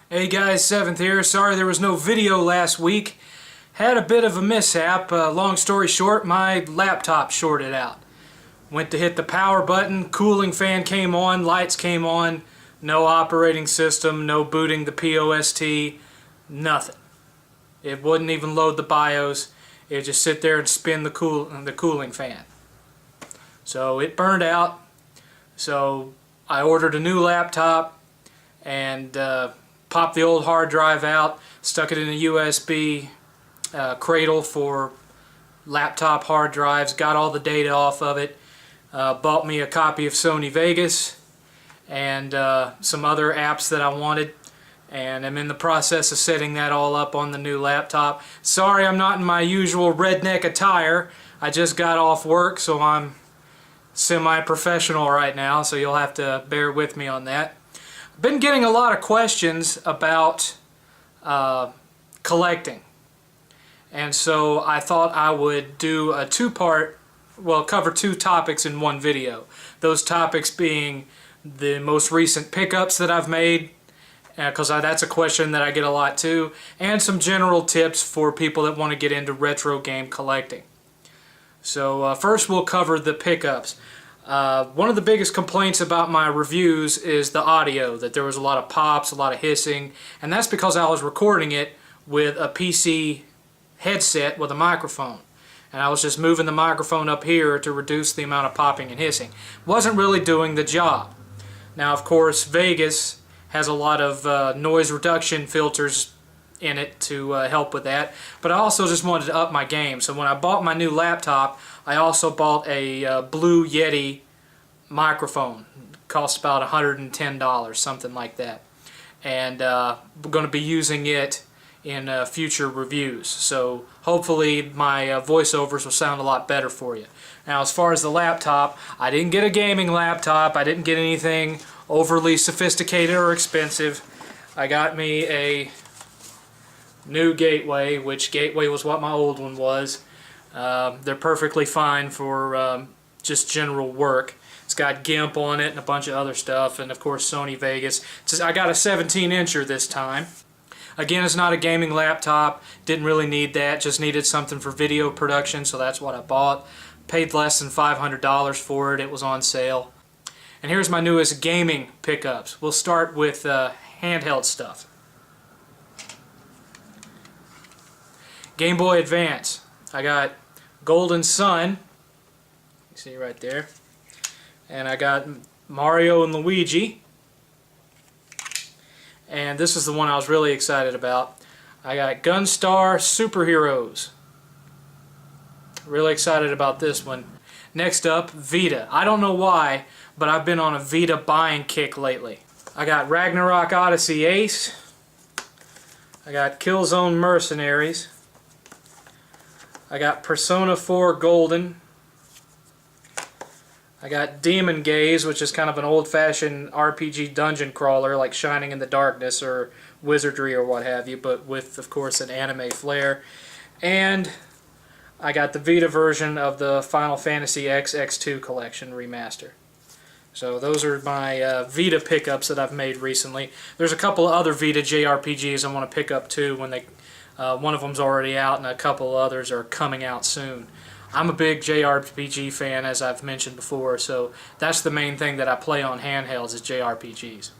Hey guys, 7th here. Sorry there was no video last week. Had a bit of a mishap. Long story short, my laptop shorted out. Went to hit the power button, cooling fan came on, lights came on, no operating system, no booting the POST, nothing. It wouldn't even load the BIOS. It would just sit there and spin the cooling fan. So it burned out. So I ordered a new laptop and popped the old hard drive out, stuck it in a USB cradle for laptop hard drives, got all the data off of it, bought me a copy of Sony Vegas and some other apps that I wanted, and I'm in the process of setting that all up on the new laptop. Sorry I'm not in my usual redneck attire. I just got off work, so I'm semi-professional right now, so you'll have to bear with me on that. Been getting a lot of questions about collecting, and so I thought I would do a two-part, well, cover two topics in one video. Those topics being the most recent pickups that I've made, because that's a question that I get a lot too, and some general tips for people that want to get into retro game collecting. So first we'll cover the pickups. One of the biggest complaints about my reviews is the audio, that there was a lot of pops, a lot of hissing, and that's because I was recording it with a PC headset with a microphone. And I was just moving the microphone up here to reduce the amount of popping and hissing. Wasn't really doing the job. Now, of course, Vegas has a lot of noise reduction filters in it to help with that, but I also just wanted to up my game. So when I bought my new laptop, I also bought a Blue Yeti microphone. It cost about $110, something like that, and we're going to be using it in future reviews, so hopefully my voiceovers will sound a lot better for you. Now, as far as the laptop, I didn't get a gaming laptop. I didn't get anything overly sophisticated or expensive. I got me a new Gateway, which Gateway was what my old one was. They're perfectly fine for just general work. It's got GIMP on it and a bunch of other stuff, and of course Sony Vegas. I got a 17-incher this time. Again, it's not a gaming laptop. Didn't really need that. Just needed something for video production, so that's what I bought. Paid less than $500 for it. It was on sale. And here's my newest gaming pickups. We'll start with handheld stuff. Game Boy Advance. I got Golden Sun. You see right there. And I got Mario and Luigi. And this is the one I was really excited about. I got Gunstar Superheroes. Really excited about this one. Next up, Vita. I don't know why, but I've been on a Vita buying kick lately. I got Ragnarok Odyssey Ace. I got Killzone Mercenaries. I got Persona 4 Golden. I got Demon Gaze, which is kind of an old-fashioned RPG dungeon crawler like Shining in the Darkness or Wizardry or what have you, but with, of course, an anime flair. And I got the Vita version of the Final Fantasy X X2 Collection Remaster. So those are my Vita pickups that I've made recently. There's a couple of other Vita JRPGs I want to pick up too. When they, one of them's already out and a couple others are coming out soon. I'm a big JRPG fan, as I've mentioned before, so that's the main thing that I play on handhelds is JRPGs.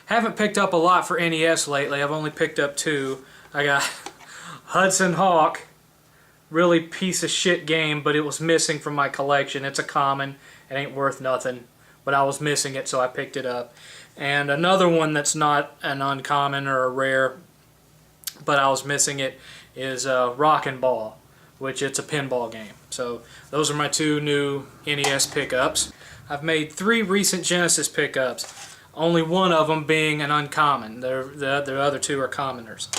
Haven't picked up a lot for NES lately. I've only picked up two. I got Hudson Hawk. Really piece of shit game, but it was missing from my collection. It's a common. It ain't worth nothing, but I was missing it, so I picked it up. And another one that's not an uncommon or a rare, but I was missing it, is Rockin' Ball, which it's a pinball game. So those are my two new NES pickups. I've made 3 recent Genesis pickups, only one of them being an uncommon. The other 2 are commoners.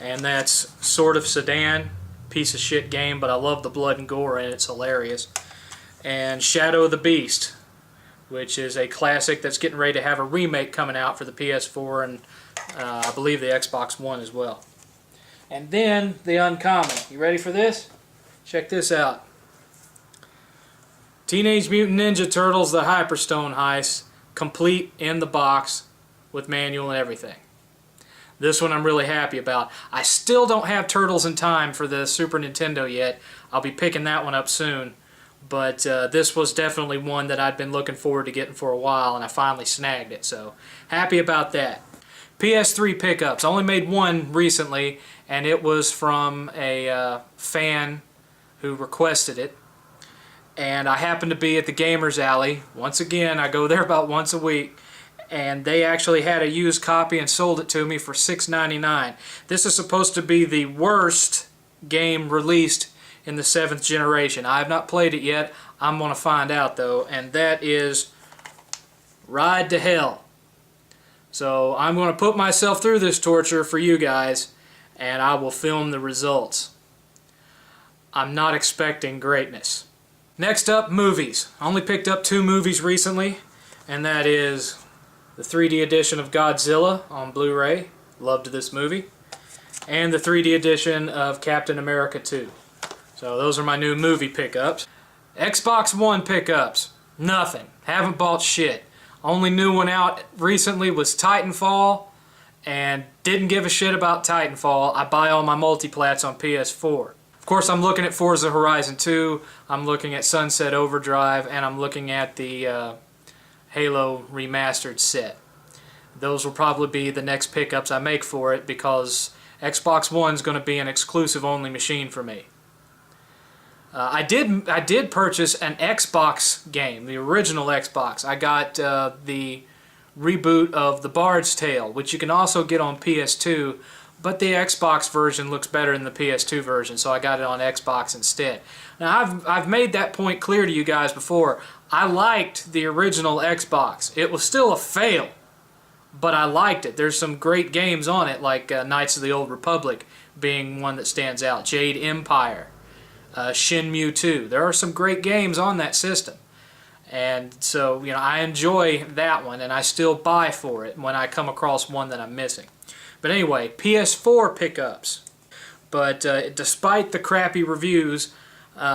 And that's Sword of Sedan, piece of shit game, but I love the blood and gore and it's hilarious. And Shadow of the Beast, which is a classic that's getting ready to have a remake coming out for the PS4 and I believe the Xbox One as well. And then the uncommon. You ready for this? Check this out. Teenage Mutant Ninja Turtles The Hyperstone Heist, complete in the box with manual and everything. This one I'm really happy about. I still don't have Turtles in Time for the Super Nintendo yet. I'll be picking that one up soon. But this was definitely one that I'd been looking forward to getting for a while, and I finally snagged it, so happy about that. PS3 pickups. I only made one recently, and it was from a fan who requested it. And I happened to be at the Gamers Alley. Once again, I go there about once a week. And they actually had a used copy and sold it to me for $6.99. This is supposed to be the worst game released in the 7th generation. I have not played it yet. I'm going to find out though, and that is Ride to Hell. So I'm going to put myself through this torture for you guys, and I will film the results. I'm not expecting greatness. Next up, movies. I only picked up 2 movies recently, and that is the 3D edition of Godzilla on Blu-ray. Loved this movie. And the 3D edition of Captain America 2. So those are my new movie pickups. Xbox One pickups. Nothing. Haven't bought shit. Only new one out recently was Titanfall, and didn't give a shit about Titanfall. I buy all my multiplats on PS4. Of course, I'm looking at Forza Horizon 2, I'm looking at Sunset Overdrive, and I'm looking at the Halo Remastered set. Those will probably be the next pickups I make for it, because Xbox One's going to be an exclusive only machine for me. I did purchase an Xbox game, the original Xbox. I got the reboot of The Bard's Tale, which you can also get on PS2, but the Xbox version looks better than the PS2 version, so I got it on Xbox instead. Now, I've made that point clear to you guys before. I liked the original Xbox. It was still a fail, but I liked it. There's some great games on it, like Knights of the Old Republic being one that stands out, Jade Empire, Shenmue 2. There are some great games on that system. And so, you know, I enjoy that one, and I still buy for it when I come across one that I'm missing. But anyway, PS4 pickups. But despite the crappy reviews,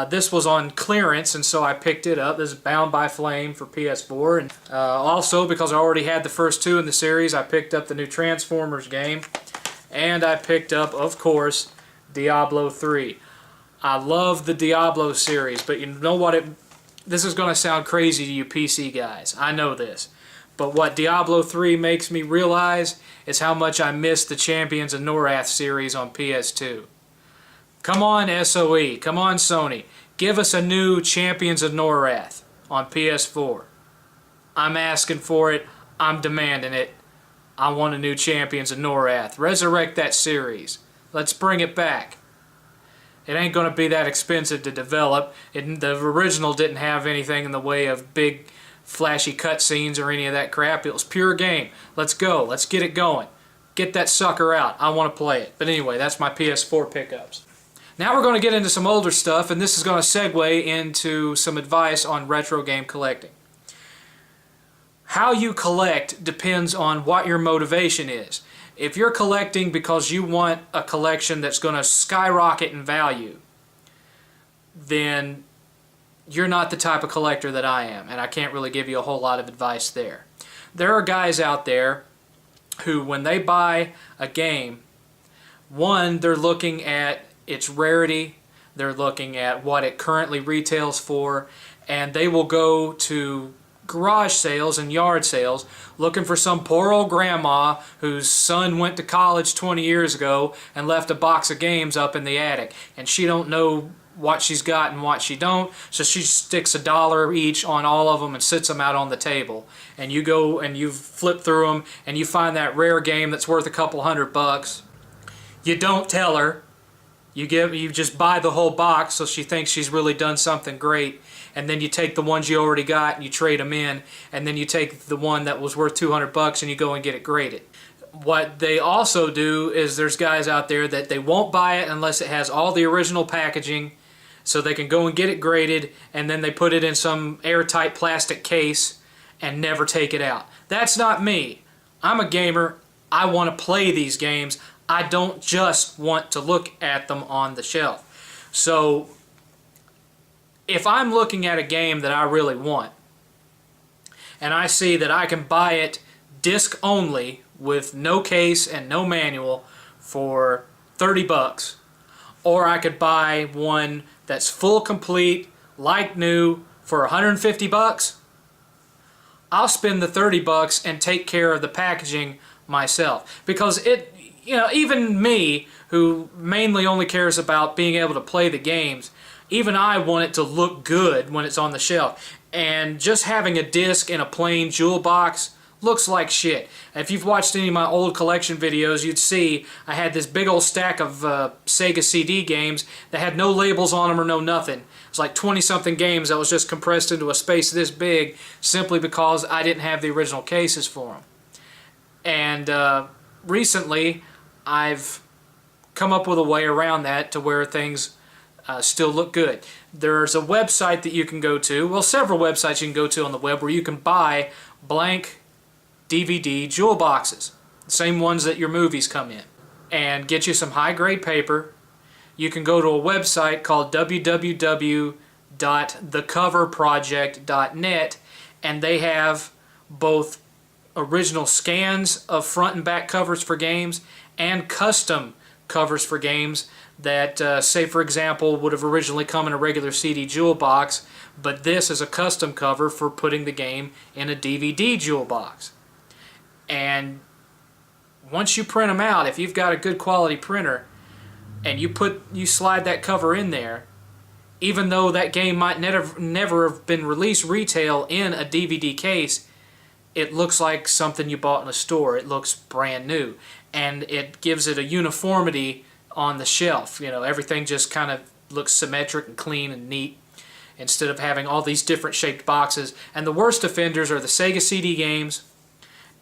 this was on clearance, and so I picked it up. This is Bound by Flame for PS4. And also, because I already had the first 2 in the series, I picked up the new Transformers game. And I picked up, of course, Diablo 3. I love the Diablo series, but you know what? This is going to sound crazy to you PC guys. I know this. But what Diablo 3 makes me realize is how much I miss the Champions of Norath series on PS2. Come on, SOE. Come on, Sony. Give us a new Champions of Norath on PS4. I'm asking for it. I'm demanding it. I want a new Champions of Norath. Resurrect that series. Let's bring it back. It ain't going to be that expensive to develop. The original didn't have anything in the way of big flashy cutscenes or any of that crap. It was pure game. Let's go. Let's get it going. Get that sucker out. I want to play it. But anyway, that's my PS4 pickups. Now we're going to get into some older stuff, and this is going to segue into some advice on retro game collecting. How you collect depends on what your motivation is. If you're collecting because you want a collection that's going to skyrocket in value, then you're not the type of collector that I am, and I can't really give you a whole lot of advice there. There are guys out there who, when they buy a game, one, they're looking at its rarity, they're looking at what it currently retails for, and they will go to garage sales and yard sales looking for some poor old grandma whose son went to college 20 years ago and left a box of games up in the attic, and she don't know what she's got and what she don't, so she sticks $1 each on all of them and sits them out on the table, and you go and you flip through them and you find that rare game that's worth a couple $100. You don't tell her. You just buy the whole box so she thinks she's really done something great, and then you take the ones you already got and you trade them in, and then you take the one that was worth $200 and you go and get it graded. What they also do is there's guys out there that they won't buy it unless it has all the original packaging, so they can go and get it graded, and then they put it in some airtight plastic case and never take it out. That's not me. I'm a gamer. I want to play these games. I don't just want to look at them on the shelf. So if I'm looking at a game that I really want, and I see that I can buy it disc only with no case and no manual for 30 bucks, or I could buy one that's full complete like new for 150 bucks. I'll spend the 30 bucks and take care of the packaging myself, because it, you know, even me who mainly only cares about being able to play the games, even I want it to look good when it's on the shelf. And just having a disc in a plain jewel box looks like shit. If you've watched any of my old collection videos, you'd see I had this big old stack of Sega CD games that had no labels on them or no nothing. It's like 20-something games that was just compressed into a space this big simply because I didn't have the original cases for them. And recently, I've come up with a way around that to where things still look good. There's a website that you can go to, well, several websites you can go to on the web where you can buy blank DVD jewel boxes, the same ones that your movies come in, and get you some high-grade paper. You can go to a website called www.thecoverproject.net, and they have both original scans of front and back covers for games and custom covers for games that, say for example, would have originally come in a regular CD jewel box, but this is a custom cover for putting the game in a DVD jewel box. And once you print them out, if you've got a good quality printer and you slide that cover in there, even though that game might never have been released retail in a DVD case, it looks like something you bought in a store. It looks brand new, and it gives it a uniformity on the shelf. You know, everything just kind of looks symmetric and clean and neat instead of having all these different shaped boxes. And the worst offenders are the Sega CD games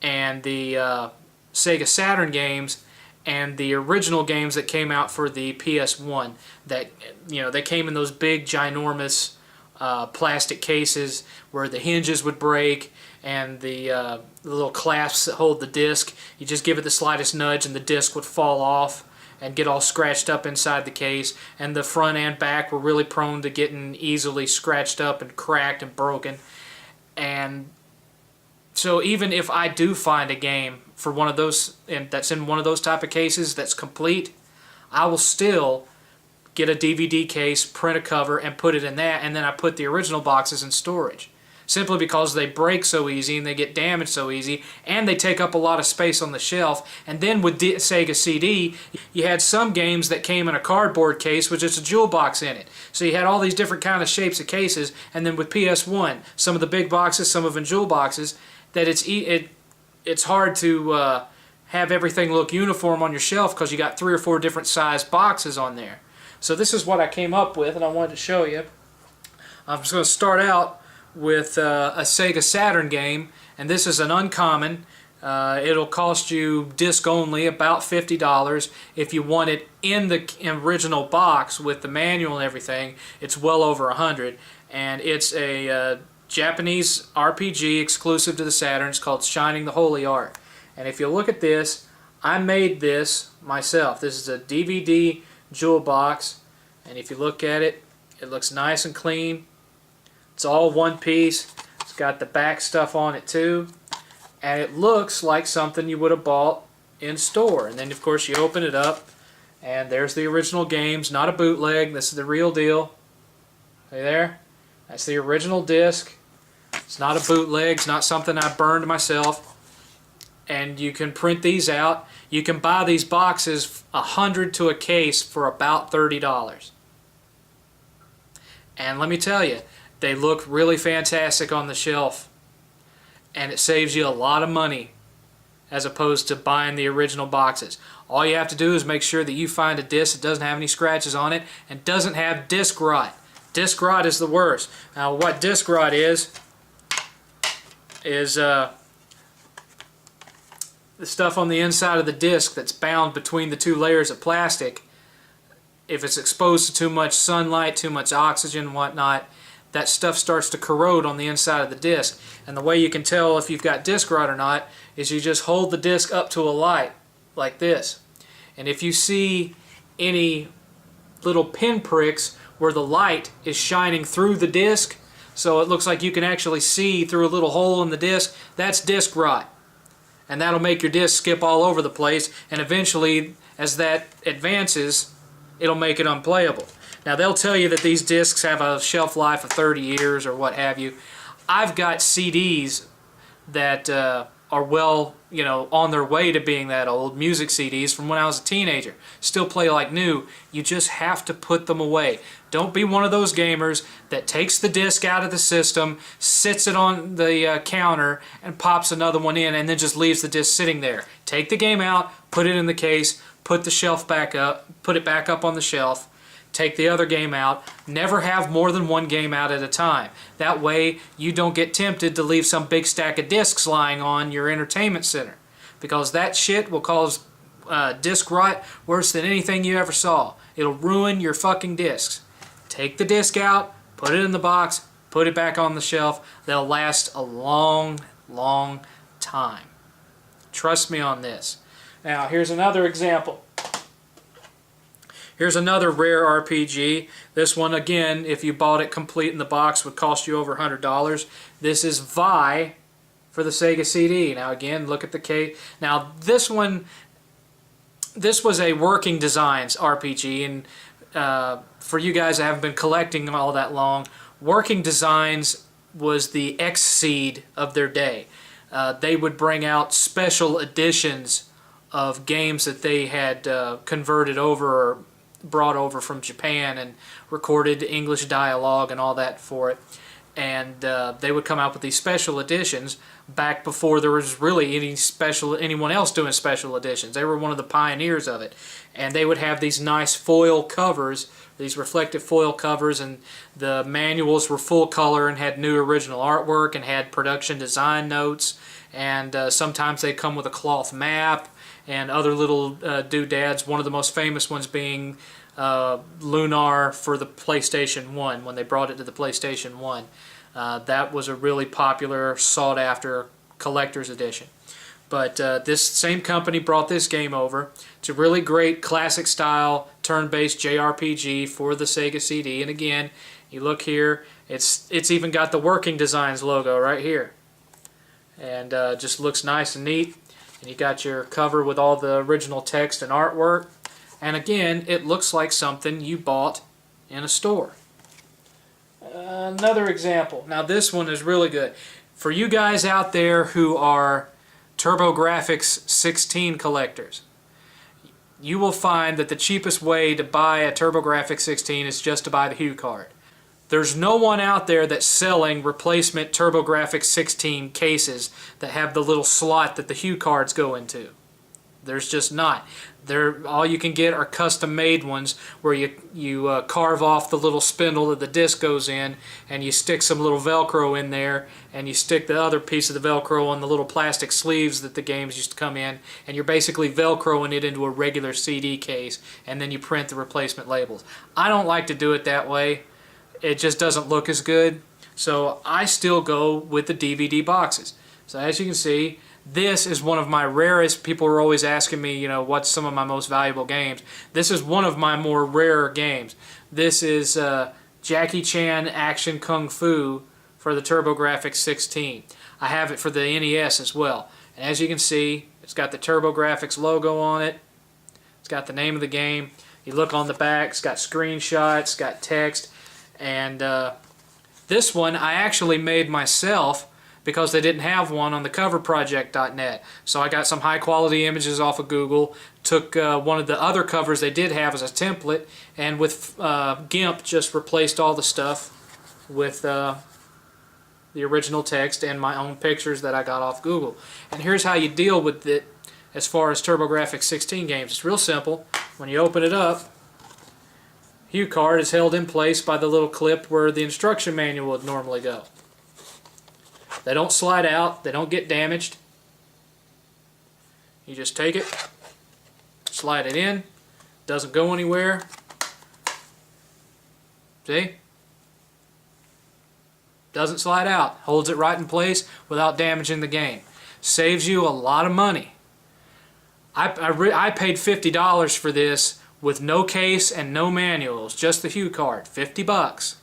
and the Sega Saturn games and the original games that came out for the PS1. That, you know, they came in those big ginormous plastic cases where the hinges would break and the little clasps that hold the disc. You just give it the slightest nudge and the disc would fall off and get all scratched up inside the case, and the front and back were really prone to getting easily scratched up and cracked and broken. And so even if I do find a game for one of those, and that's in one of those type of cases that's complete, I will still get a DVD case, print a cover, and put it in that, and then I put the original boxes in storage. Simply because they break so easy and they get damaged so easy, and they take up a lot of space on the shelf. And then with Sega CD, you had some games that came in a cardboard case with just a jewel box in it. So you had all these different kind of shapes of cases, and then with PS1, some of the big boxes, some of them jewel boxes, that it's hard to have everything look uniform on your shelf because you got 3 or 4 different size boxes on there. So this is what I came up with, and I wanted to show you. I'm just going to start out with a Sega Saturn game, and this is an uncommon. It'll cost you disc only about $50. If you want it in the original box with the manual and everything, it's well over $100. And it's a Japanese RPG exclusive to the Saturn. It's called Shining the Holy Art. And if you look at this, I made this myself. This is a DVD jewel box, and if you look at it, it looks nice and clean. It's all one piece. It's got the back stuff on it too, and it looks like something you would have bought in store. And then of course you open it up, and there's the original games, not a bootleg. This is the real deal. See there? That's the original disc. It's not a bootleg. It's not something I burned myself. And you can print these out. You can buy these boxes 100 to a case for about $30. And let me tell you, they look really fantastic on the shelf, and it saves you a lot of money as opposed to buying the original boxes. All you have to do is make sure that you find a disc that doesn't have any scratches on it and doesn't have disc rot. Disc rot is the worst. Now what disc rot is the stuff on the inside of the disc that's bound between the 2 layers of plastic. If it's exposed to too much sunlight, too much oxygen and whatnot, that stuff starts to corrode on the inside of the disc. And the way you can tell if you've got disc rot or not is you just hold the disc up to a light like this. And if you see any little pinpricks where the light is shining through the disc, so it looks like you can actually see through a little hole in the disc, that's disc rot. and that'll make your disc skip all over the place, and eventually, as that advances, it'll make it unplayable. Now, they'll tell you that these discs have a shelf life of 30 years or what have you. I've got CDs that are well, on their way to being that old, music CDs from when I was a teenager. Still play like new. You just have to put them away. Don't be one of those gamers that takes the disc out of the system, sits it on the counter, and pops another one in, and then just leaves the disc sitting there. Take the game out, put it in the case, put the shelf back up, put it back up on the shelf, take the other game out. Never have more than one game out at a time. That way you don't get tempted to leave some big stack of discs lying on your entertainment center, because that shit will cause disc rot worse than anything you ever saw. It'll ruin your fucking discs. Take the disc out, put it in the box, put it back on the shelf. They'll last a long, long time. Trust me on this. Now, here's another example. Here's another rare RPG. This one, again, if you bought it complete in the box, would cost you over $100. This is Vi for the Sega CD. Now, again, look at the case. Now, this one, this was a Working Designs RPG, and for you guys that haven't been collecting all that long, Working Designs was the X-Seed of their day. They would bring out special editions of games that they had converted over or brought over from Japan and recorded English dialogue and all that for it. And they would come out with these special editions back before there was really anyone else doing special editions. They were one of the pioneers of it. And they would have these nice foil covers, these reflective foil covers, and the manuals were full color and had new original artwork and had production design notes. And sometimes they come with a cloth map and other little doodads, one of the most famous ones being Lunar for the PlayStation 1, when they brought it to the PlayStation 1. That was a really popular, sought-after collector's edition. But this same company brought this game over. It's a really great classic-style turn-based JRPG for the Sega CD. And again, you look here, it's even got the Working Designs logo right here. And just looks nice and neat. And you got your cover with all the original text and artwork. And again, it looks like something you bought in a store. Another example. Now this one is really good. For you guys out there who are TurboGrafx 16 collectors, you will find that the cheapest way to buy a TurboGrafx 16 is just to buy the HuCard. There's no one out there that's selling replacement TurboGrafx 16 cases that have the little slot that the HuCards go into. There's just not. All you can get are custom-made ones where you carve off the little spindle that the disc goes in, and you stick some little Velcro in there, and you stick the other piece of the Velcro on the little plastic sleeves that the games used to come in, and you're basically Velcroing it into a regular CD case, and then you print the replacement labels. I don't like to do it that way. It just doesn't look as good, so I still go with the DVD boxes. So as you can see, this is one of my rarest. People are always asking me, what's some of my most valuable games. This is one of my more rare games. This is Jackie Chan Action Kung Fu for the TurboGrafx 16. I have it for the NES as well. And as you can see, it's got the TurboGrafx logo on it. It's got the name of the game. You look on the back, it's got screenshots, it's got text. And this one I actually made myself because they didn't have one on the coverproject.net. So I got some high quality images off of Google, took one of the other covers they did have as a template, and with GIMP just replaced all the stuff with the original text and my own pictures that I got off Google. And here's how you deal with it as far as TurboGrafx 16 games. It's real simple. When you open it up, HuCard is held in place by the little clip where the instruction manual would normally go. They don't slide out, they don't get damaged. You just take it, slide it in, doesn't go anywhere. See? Doesn't slide out, holds it right in place without damaging the game. Saves you a lot of money. I paid $50 for this with no case and no manuals, just the HuCard, $50.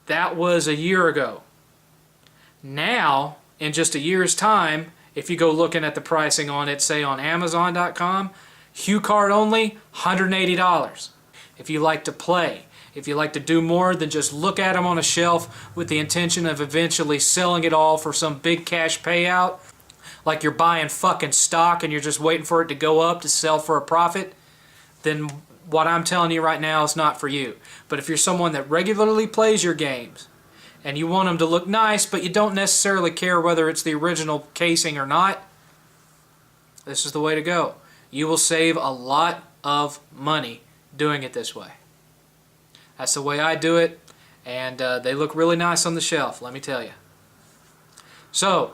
That was a year ago. Now, in just a year's time, if you go looking at the pricing on it, say on Amazon.com, HuCard only, $180. If you like to play, if you like to do more than just look at them on a shelf with the intention of eventually selling it all for some big cash payout, like you're buying fucking stock and you're just waiting for it to go up to sell for a profit, then what I'm telling you right now is not for you. But if you're someone that regularly plays your games and you want them to look nice, but you don't necessarily care whether it's the original casing or not, this is the way to go. You will save a lot of money doing it this way. That's the way I do it, and they look really nice on the shelf, let me tell you. So,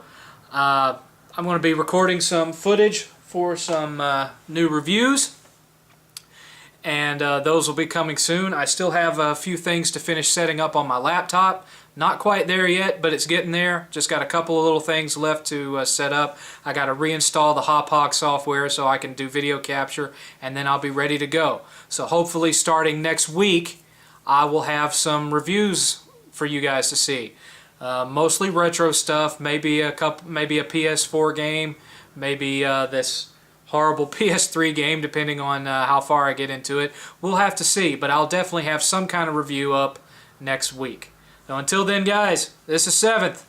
I'm going to be recording some footage for some new reviews, and those will be coming soon. I still have a few things to finish setting up on my laptop. Not quite there yet, but it's getting there. Just got a couple of little things left to set up. I got to reinstall the Hauppauge software so I can do video capture, and then I'll be ready to go. So hopefully starting next week, I will have some reviews for you guys to see. Mostly retro stuff, maybe a PS4 game, maybe this horrible PS3 game, depending on how far I get into it. We'll have to see, but I'll definitely have some kind of review up next week. So until then, guys, this is 7th.